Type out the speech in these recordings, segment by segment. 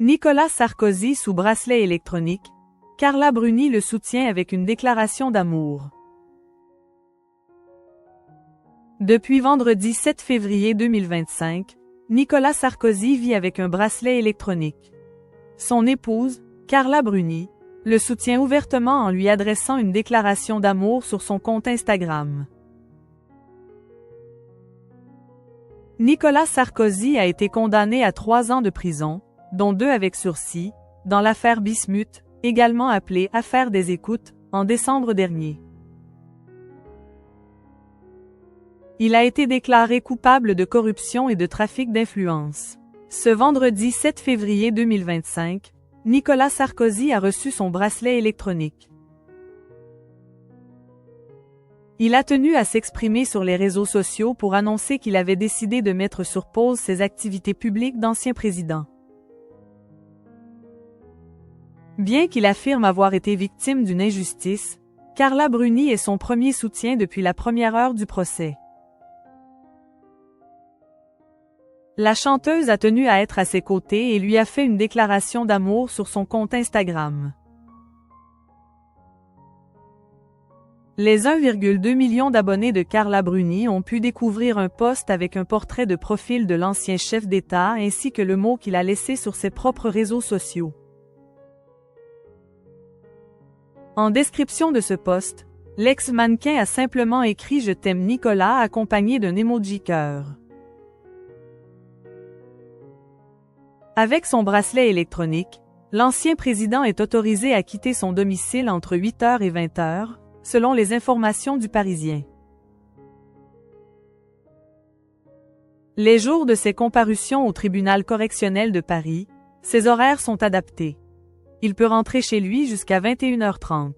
Nicolas Sarkozy sous bracelet électronique. Carla Bruni le soutient avec une déclaration d'amour. Depuis vendredi 7 février 2025, Nicolas Sarkozy vit avec un bracelet électronique. Son épouse, Carla Bruni, le soutient ouvertement en lui adressant une déclaration d'amour sur son compte Instagram. Nicolas Sarkozy a été condamné à 3 ans de prison, dont 2 avec sursis, dans l'affaire Bismuth, également appelée affaire des écoutes, en décembre dernier. Il a été déclaré coupable de corruption et de trafic d'influence. Ce vendredi 7 février 2025, Nicolas Sarkozy a reçu son bracelet électronique. Il a tenu à s'exprimer sur les réseaux sociaux pour annoncer qu'il avait décidé de mettre sur pause ses activités publiques d'ancien président. Bien qu'il affirme avoir été victime d'une injustice, Carla Bruni est son premier soutien depuis la première heure du procès. La chanteuse a tenu à être à ses côtés et lui a fait une déclaration d'amour sur son compte Instagram. Les 1,2 million d'abonnés de Carla Bruni ont pu découvrir un post avec un portrait de profil de l'ancien chef d'État ainsi que le mot qu'il a laissé sur ses propres réseaux sociaux. En description de ce post, l'ex-mannequin a simplement écrit « Je t'aime Nicolas » accompagné d'un emoji cœur. Avec son bracelet électronique, l'ancien président est autorisé à quitter son domicile entre 8h et 20h, selon les informations du Parisien. Les jours de ses comparutions au tribunal correctionnel de Paris, ses horaires sont adaptés. Il peut rentrer chez lui jusqu'à 21h30.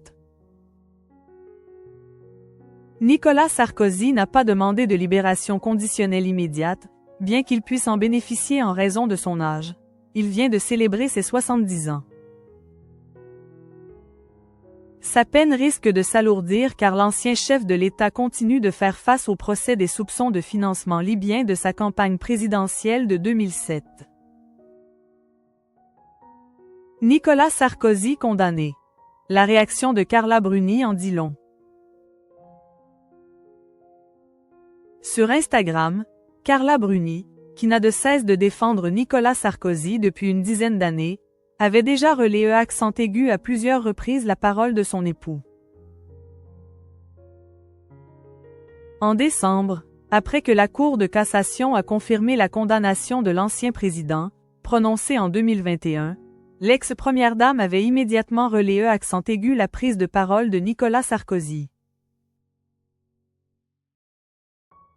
Nicolas Sarkozy n'a pas demandé de libération conditionnelle immédiate, bien qu'il puisse en bénéficier en raison de son âge. Il vient de célébrer ses 70 ans. Sa peine risque de s'alourdir car l'ancien chef de l'État continue de faire face au procès des soupçons de financement libyen de sa campagne présidentielle de 2007. Nicolas Sarkozy condamné. La réaction de Carla Bruni en dit long. Sur Instagram, Carla Bruni, qui n'a de cesse de défendre Nicolas Sarkozy depuis une dizaine d'années, avait déjà relayé accent aigu à plusieurs reprises la parole de son époux. En décembre, après que la Cour de cassation a confirmé la condamnation de l'ancien président, prononcée en 2021, l'ex-première dame avait immédiatement relayé accent aigu la prise de parole de Nicolas Sarkozy.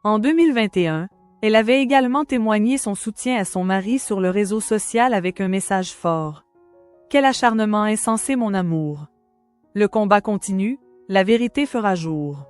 En 2021, elle avait également témoigné son soutien à son mari sur le réseau social avec un message fort. « Quel acharnement insensé mon amour! Le combat continue, la vérité fera jour. »